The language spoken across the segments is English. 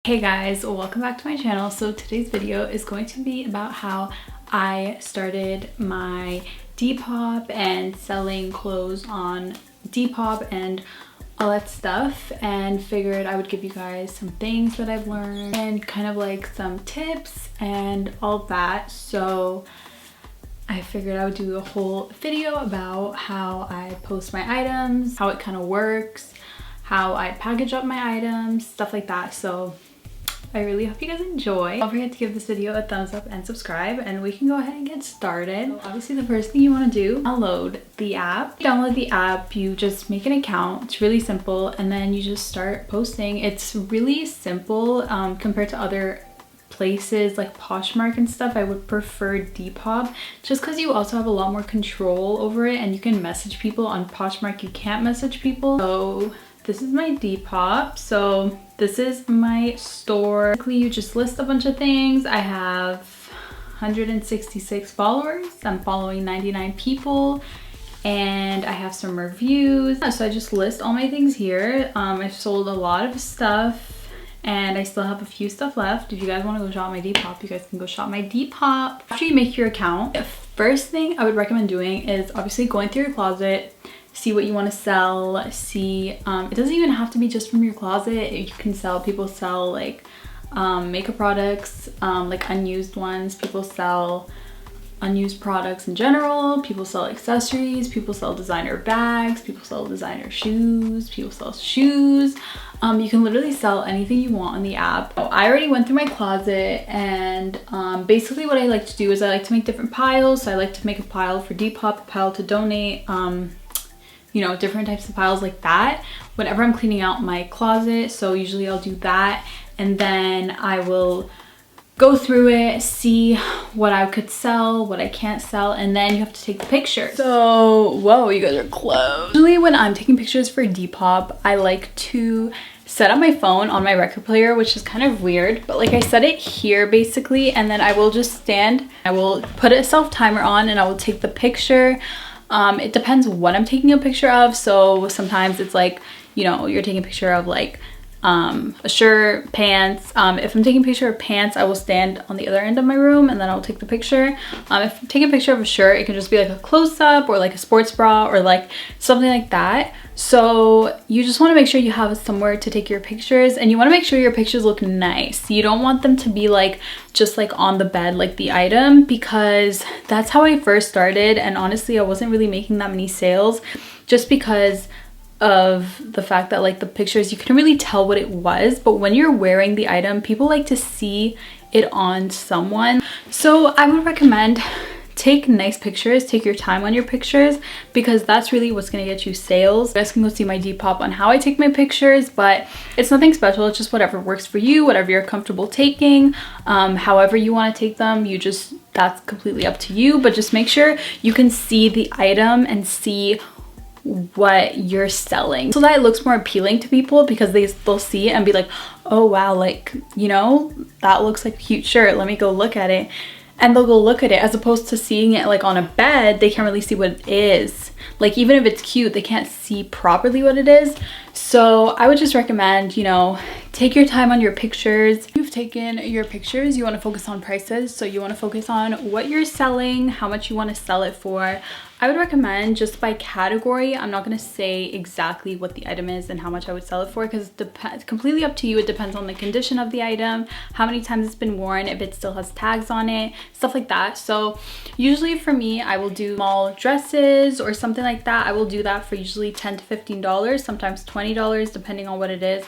Hey guys, welcome back to my channel. So today's video is going to be about how I started my Depop and selling clothes on Depop and all that stuff, and figured I would give you guys some things that I've learned and kind of like some tips and all that. So I figured I would do a whole video about how I post my items, how it kind of works, how I package up my items, stuff like that. So I really hope you guys enjoy. Don't forget to give this video a thumbs up and subscribe, and we can go ahead and get started. So obviously the first thing you want to do, download the app. Download the app, you just make an account. It's really simple, and then you just start posting. It's really simple compared to other places like Poshmark and stuff. I would prefer Depop just because you also have a lot more control over it, and you can message people. On Poshmark you can't message people. So this is my Depop. So this is my store. Basically, you just list a bunch of things. I have 166 followers. I'm following 99 people, and I have some reviews. So I just list all my things here. I've sold a lot of stuff, and I still have a few stuff left. If you guys want to go shop my Depop, you guys can go shop my Depop. After you make your account, the first thing I would recommend doing is obviously going through your closet, see what you want to sell, see, it doesn't even have to be just from your closet. You can sell, people sell like makeup products, like unused ones. People sell unused products in general. People sell accessories. People sell designer bags. People sell designer shoes. People sell shoes. You can literally sell anything you want on the app. So I already went through my closet, and basically what I like to do is I like to make different piles. So I like to make a pile for Depop, a pile to donate, you know, different types of piles like that whenever I'm cleaning out my closet. So usually I'll do that, and then I will go through it, see what I could sell, what I can't sell, and then you have to take the picture. So, whoa, you guys are close. Usually when I'm taking pictures for Depop, I like to set up my phone on my record player, which is kind of weird, but like I set it here basically, and then I will just stand, I will put a self timer on, and I will take the picture. It depends what I'm taking a picture of. So sometimes it's like, you know, you're taking a picture of like a shirt, pants. If I'm taking a picture of pants, I will stand on the other end of my room, and then I'll take the picture. If I'm taking a picture of a shirt, it can just be like a close-up or like a sports bra or like something like that. So you just want to make sure you have somewhere to take your pictures, and you want to make sure your pictures look nice. You don't want them to be like just like on the bed like the item, because that's how I first started, and honestly I wasn't really making that many sales just because of the fact that like the pictures, you couldn't really tell what it was, but when you're wearing the item, people like to see it on someone. So I would recommend take nice pictures, take your time on your pictures, because that's really what's gonna get you sales. You guys can go see my Depop on how I take my pictures, but it's nothing special. It's just whatever works for you, whatever you're comfortable taking, however you want to take them. You just, that's completely up to you, but just make sure you can see the item and see what you're selling, so that it looks more appealing to people, because they'll see it and be like, oh wow, like, you know, that looks like a cute shirt, let me go look at it. And they'll go look at it, as opposed to seeing it like on a bed. They can't really see what it is. Like, even if it's cute, they can't see properly what it is. So I would just recommend, you know, take your time on your pictures. You've taken your pictures, you want to focus on prices. So you want to focus on what you're selling, how much you want to sell it for. I would recommend just by category. I'm not going to say exactly what the item is and how much I would sell it for, because it's completely up to you. It depends on the condition of the item, how many times it's been worn, if it still has tags on it, stuff like that. So usually for me, I will do small dresses or something like that. I will do that for usually $10 to $15, sometimes $20 depending on what it is.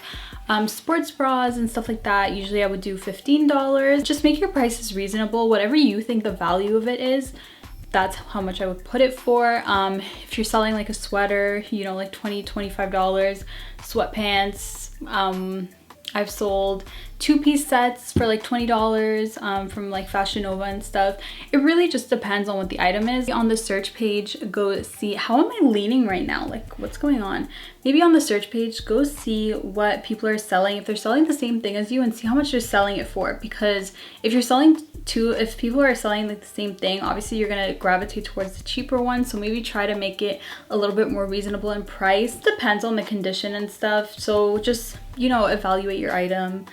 Sports bras and stuff like that, usually I would do $15. Just make your prices reasonable. Whatever you think the value of it is, that's how much I would put it for. If you're selling like a sweater, you know, like $20, $25. Sweatpants, I've sold 2-piece sets for like $20 from like Fashion Nova and stuff. It really just depends on what the item is. On the search page, go see, how am I leaning right now? Like, what's going on? Maybe on the search page, go see what people are selling, if they're selling the same thing as you, and see how much they're selling it for. Because if you're selling if people are selling like the same thing, obviously you're gonna gravitate towards the cheaper one. So maybe try to make it a little bit more reasonable in price. Depends on the condition and stuff. So just, you know, evaluate your item,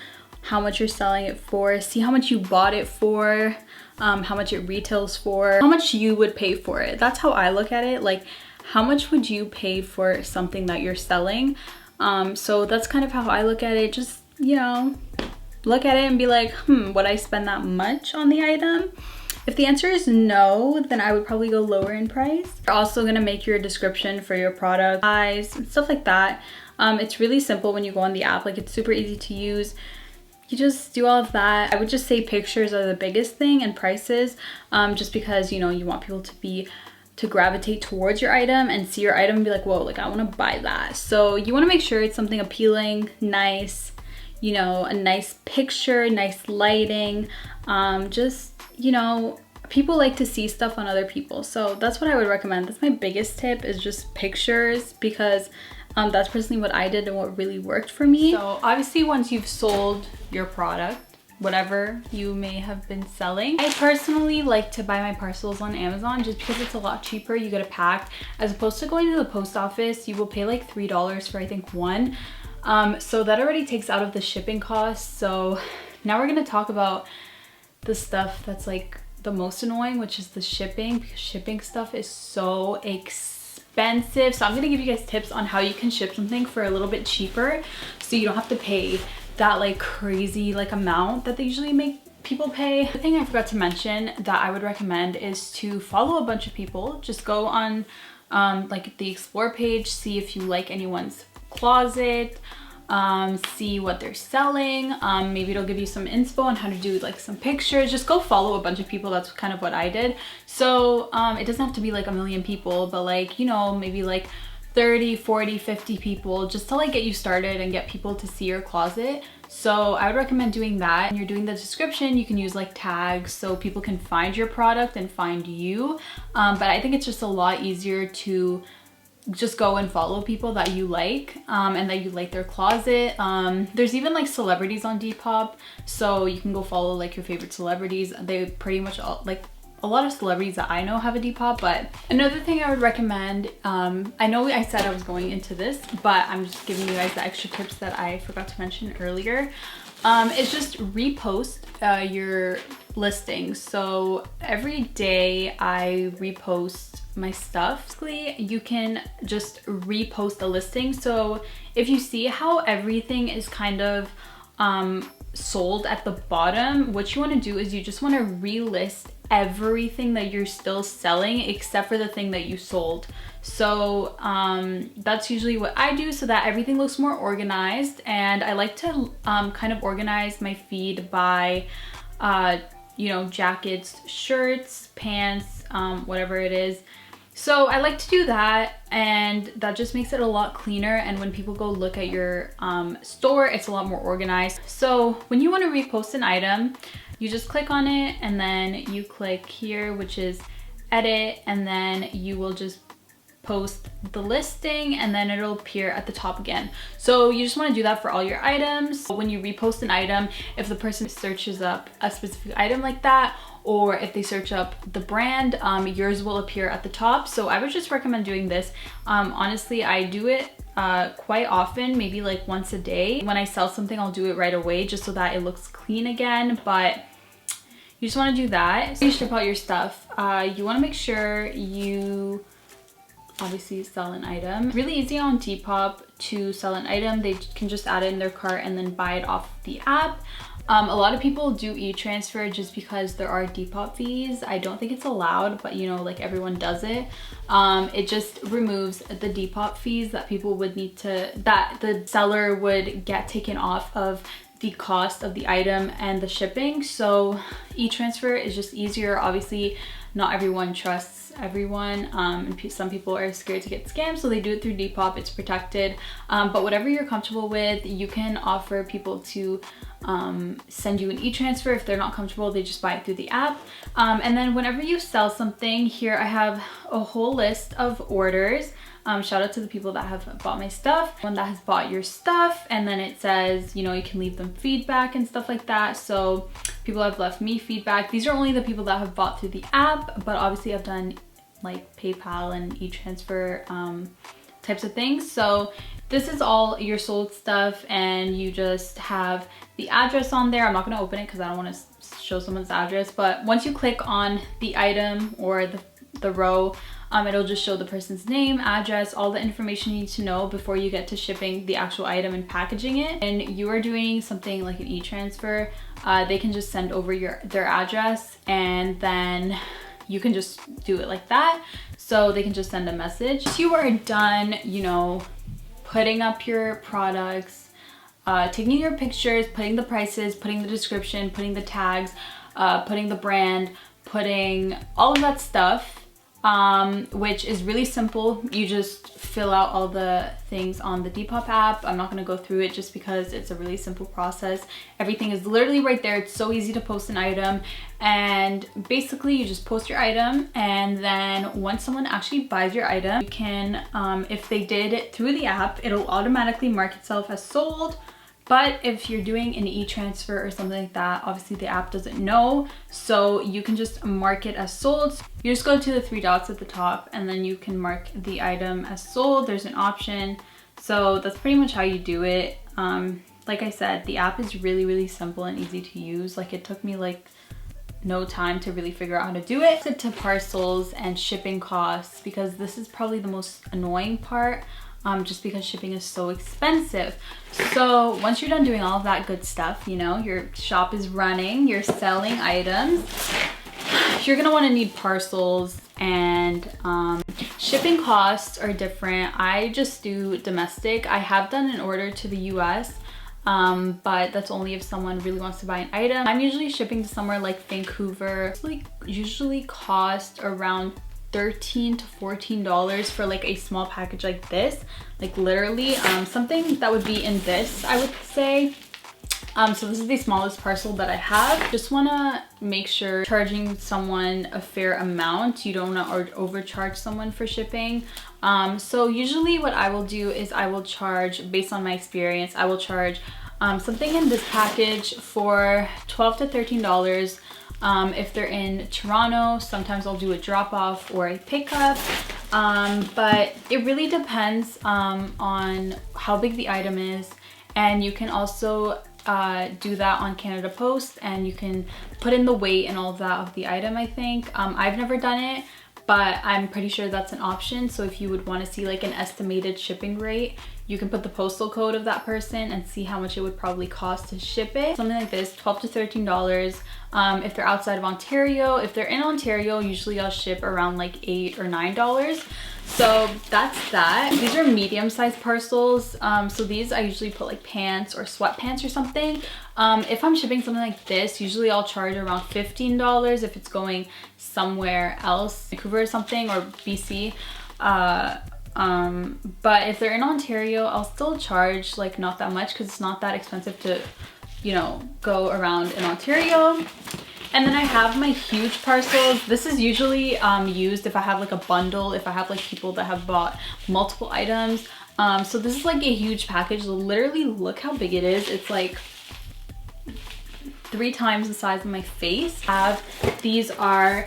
how much you're selling it for, see how much you bought it for, how much it retails for, how much you would pay for it. That's how I look at it. Like, how much would you pay for something that you're selling? So that's kind of how I look at it. Just, you know, look at it and be like, would I spend that much on the item? If the answer is no, then I would probably go lower in price. You're also gonna make your description for your product, size, and stuff like that. It's really simple when you go on the app. Like, it's super easy to use. You just do all of that. I would just say pictures are the biggest thing, and prices, just because, you know, you want people to gravitate towards your item and see your item and be like, whoa, like I want to buy that. So you want to make sure it's something appealing, nice, you know, a nice picture, nice lighting. Just, you know, people like to see stuff on other people. So that's what I would recommend. That's my biggest tip, is just pictures, because that's personally what I did and what really worked for me. So obviously once you've sold your product, whatever you may have been selling, I personally like to buy my parcels on Amazon just because it's a lot cheaper. You get a pack as opposed to going to the post office. You will pay like $3 for I think one. So that already takes out of the shipping costs. So now we're gonna talk about the stuff that's like the most annoying, which is the shipping, because shipping stuff is so expensive. So I'm gonna give you guys tips on how you can ship something for a little bit cheaper, so you don't have to pay that like crazy like amount that they usually make people pay. The thing I forgot to mention that I would recommend is to follow a bunch of people. Just go on like the explore page, see if you like anyone's closet, see what they're selling. Maybe it'll give you some inspo on how to do like some pictures. Just go follow a bunch of people. That's kind of what I did. So it doesn't have to be like a million people, but like, you know, maybe like 30, 40, 50 people, just to like get you started and get people to see your closet. So I would recommend doing that. When you're doing the description, you can use like tags so people can find your product and find you. But I think it's just a lot easier to just go and follow people that you like, and that you like their closet. There's even like celebrities on Depop, so you can go follow like your favorite celebrities. They pretty much all, like a lot of celebrities that I know have a Depop. But another thing I would recommend, I know I said I was going into this, but I'm just giving you guys the extra tips that I forgot to mention earlier, is just repost your listings. So every day I repost my stuff. Basically, you can just repost the listing. So if you see how everything is kind of sold at the bottom, what you want to do is you just want to relist everything that you're still selling except for the thing that you sold. So that's usually what I do, so that everything looks more organized. And I like to kind of organize my feed by you know, jackets, shirts, pants, whatever it is. So I like to do that, and that just makes it a lot cleaner. And when people go look at your store, it's a lot more organized. So when you want to repost an item, you just click on it, and then you click here, which is edit, and then you will just post the listing, and then it'll appear at the top again. So you just want to do that for all your items. When you repost an item, if the person searches up a specific item like that, or if they search up the brand, yours will appear at the top. So I would just recommend doing this. Honestly, I do it quite often, maybe like once a day. When I sell something, I'll do it right away just so that it looks clean again. But you just want to do that. So you ship out your stuff. You want to make sure you obviously sell an item. Really easy on Depop to sell an item. They can just add it in their cart and then buy it off the app. A lot of people do e-transfer just because there are Depop fees. I don't think it's allowed, but you know, like everyone does it. It just removes the Depop fees that people would need to, that the seller would get taken off of the cost of the item and the shipping. So e-transfer is just easier. Obviously, not everyone trusts everyone, and some people are scared to get scammed, so they do it through Depop. It's protected, but whatever you're comfortable with, you can offer people to send you an e-transfer. If they're not comfortable, they just buy it through the app. And then whenever you sell something, here I have a whole list of orders. Shout out to the people that have bought my stuff, one that has bought your stuff, and then it says, you know, you can leave them feedback and stuff like that. So people have left me feedback. These are only the people that have bought through the app, but obviously I've done like PayPal and e-transfer types of things. So this is all your sold stuff, and you just have the address on there. I'm not going to open it because I don't want to show someone's address, but once you click on the item or the row, it'll just show the person's name, address, all the information you need to know before you get to shipping the actual item and packaging it. And you are doing something like an e-transfer, they can just send over their address, and then you can just do it like that. So they can just send a message. Once you are done, you know, putting up your products, taking your pictures, putting the prices, putting the description, putting the tags, putting the brand, putting all of that stuff, which is really simple. You just fill out all the things on the Depop app. I'm not going to go through it just because it's a really simple process. Everything is literally right there. It's so easy to post an item, and basically you just post your item, and then once someone actually buys your item, you can, if they did it through the app, it'll automatically mark itself as sold. But if you're doing an e-transfer or something like that, obviously the app doesn't know, so you can just mark it as sold. You just go to the 3 dots at the top, and then you can mark the item as sold. There's an option. So that's pretty much how you do it. Like I said, the app is really simple and easy to use. Like, it took me like no time to really figure out how to do it. To parcels and shipping costs, because this is probably the most annoying part. Just because shipping is so expensive. So once you're done doing all of that good stuff, you know, your shop is running, you're selling items, you're gonna want to need parcels, and shipping costs are different. I just do domestic. I have done an order to the US, but that's only if someone really wants to buy an item. I'm usually shipping to somewhere like Vancouver. It's like usually cost around $13 to $14 for like a small package like this, like literally something that would be in this, I would say. So this is the smallest parcel that I have. Just want to make sure charging someone a fair amount. You don't want to overcharge someone for shipping. So usually what I will do is I will charge, based on my experience, I will charge something in this package for $12 to $13. If they're in Toronto, sometimes I'll do a drop off or a pickup, but it really depends on how big the item is. And you can also do that on Canada Post, and you can put in the weight and all of that of the item, I think. I've never done it, but I'm pretty sure that's an option. So if you would want to see like an estimated shipping rate, you can put the postal code of that person and see how much it would probably cost to ship it. Something like this, $12 to $13. If they're outside of Ontario, if they're in Ontario, usually I'll ship around like $8 or $9. So that's that. These are medium-sized parcels. So these I usually put like pants or sweatpants or something. If I'm shipping something like this, usually I'll charge around $15 if it's going somewhere else, Vancouver or something, or BC. But if they're in Ontario, I'll still charge like not that much because it's not that expensive to, you know, go around in Ontario. And then I have my huge parcels. This is usually used if I have like a bundle, if I have like people that have bought multiple items. So this is like a huge package. Literally, look how big it is. It's like 3 times the size of my face. These are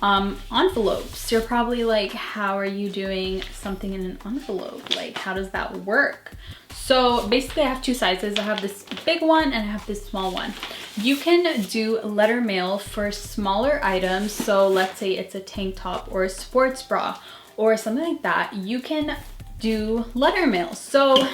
envelopes. You're probably like, how are you doing something in an envelope? Like, how does that work? So basically I have 2 sizes. I have this big one and I have this small one. You can do letter mail for smaller items. So let's say it's a tank top or a sports bra or something like that. You can do letter mail. So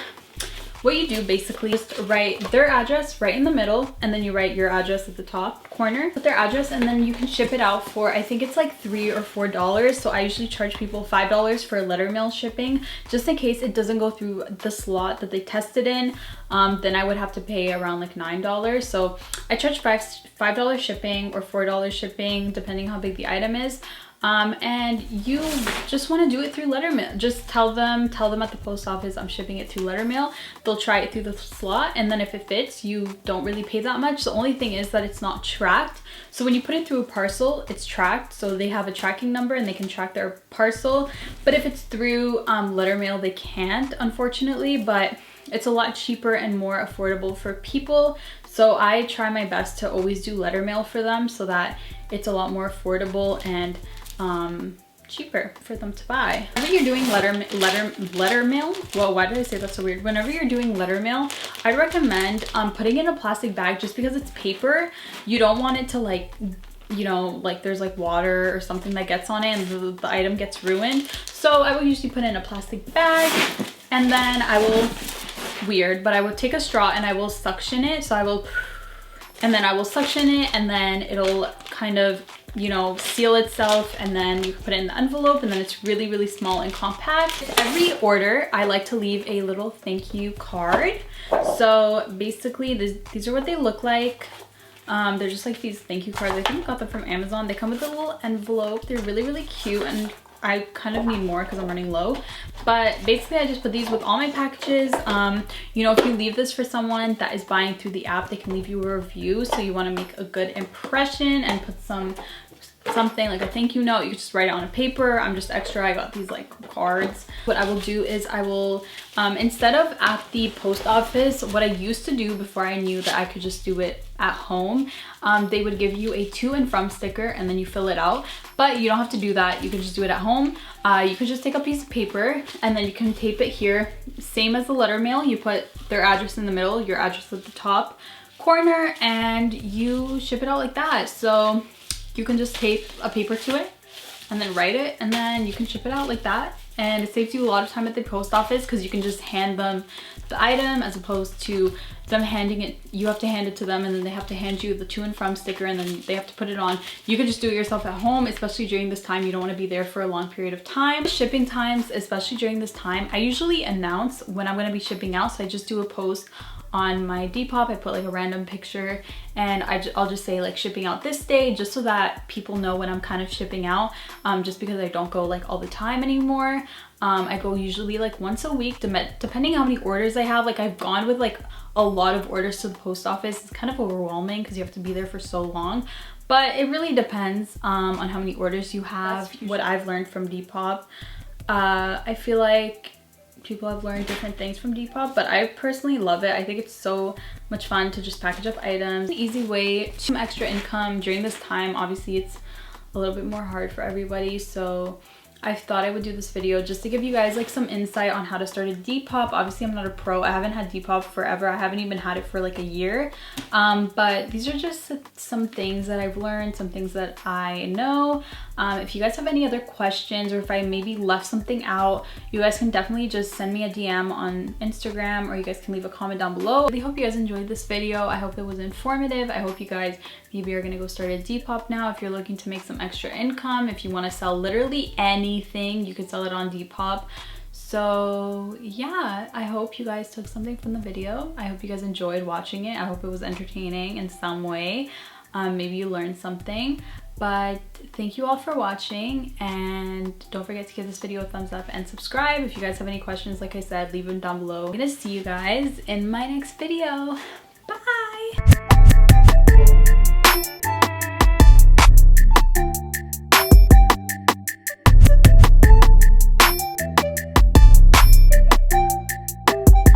what you do basically is write their address right in the middle, and then you write your address at the top corner with their address, and then you can ship it out for, I think it's like $3 or $4. So I usually charge people $5 for letter mail shipping, just in case it doesn't go through the slot that they tested in. Then I would have to pay around like $9. So I charge $5 shipping or $4 shipping, depending how big the item is. And you just want to do it through letter mail. Just tell them at the post office I'm shipping it through letter mail. They'll try it through the slot, and then if it fits, you don't really pay that much. The only thing is that it's not tracked. So when you put it through a parcel, it's tracked. So they have a tracking number and they can track their parcel. But if it's through letter mail, they can't, unfortunately, but it's a lot cheaper and more affordable for people. So I try my best to always do letter mail for them so that it's a lot more affordable and cheaper for them to buy. Whenever you're doing letter mail, well, why did I say that so weird? Whenever you're doing letter mail, I'd recommend putting it in a plastic bag just because it's paper. You don't want it to like, you know, like there's like water or something that gets on it and the item gets ruined. So I will usually put it in a plastic bag, and then I will, weird, but I will take a straw and I will suction it. So I will, and then I will suction it, and then it'll kind of, you know, seal itself, and then you can put it in the envelope, and then it's really, really small and compact. Every order, I like to leave a little thank you card. So basically these are what they look like. They're just like these thank you cards. I think I got them from Amazon. They come with a little envelope. They're really, really cute, and I kind of need more because I'm running low. But basically I just put these with all my packages. You know, if you leave this for someone that is buying through the app, they can leave you a review. So you want to make a good impression and put something like a thank you note. You just write it on a paper. I'm just extra. I got these like cards. What I will do is I will, instead of at the post office, what I used to do before I knew that I could just do it at home, they would give you a to and from sticker, and then you fill it out. But you don't have to do that. You can just do it at home. You can just take a piece of paper and then you can tape it here. Same as the letter mail. You put their address in the middle, your address at the top corner, and you ship it out like that. So you can just tape a paper to it and then write it, and then you can ship it out like that. And it saves you a lot of time at the post office because you can just hand them the item, as opposed to them handing it. You have to hand it to them, and then they have to hand you the to and from sticker, and then they have to put it on. You can just do it yourself at home, especially during this time. You don't want to be there for a long period of time. Shipping times, especially during this time, I usually announce when I'm going to be shipping out. So I just do a post on my Depop. I put like a random picture, and I'll just say like shipping out this day, just so that people know when I'm kind of shipping out. Just because I don't go like all the time anymore. I go usually like once a week, depending how many orders I have. Like I've gone with like a lot of orders to the post office. It's kind of overwhelming because you have to be there for so long. But it really depends on how many orders you have. What I've learned from Depop. I feel like people have learned different things from Depop, but I personally love it. I think it's so much fun to just package up items. An easy way to some extra income during this time. Obviously it's a little bit more hard for everybody, so I thought I would do this video just to give you guys like some insight on how to start a Depop. Obviously I'm not a pro. I haven't had Depop forever. I haven't even had it for like a year. But these are just some things that I've learned, some things that I know. If you guys have any other questions, or if I maybe left something out, you guys can definitely just send me a DM on Instagram, or you guys can leave a comment down below. I really hope you guys enjoyed this video. I hope it was informative. I hope you guys maybe are gonna go start a Depop now if you're looking to make some extra income. If you want to sell literally anything, you could sell it on Depop. So yeah, I hope you guys took something from the video. I hope you guys enjoyed watching it. I hope it was entertaining in some way. Maybe you learned something. But thank you all for watching, and don't forget to give this video a thumbs up and subscribe. If you guys have any questions, like I said, leave them down below. I'm gonna see you guys in my next video.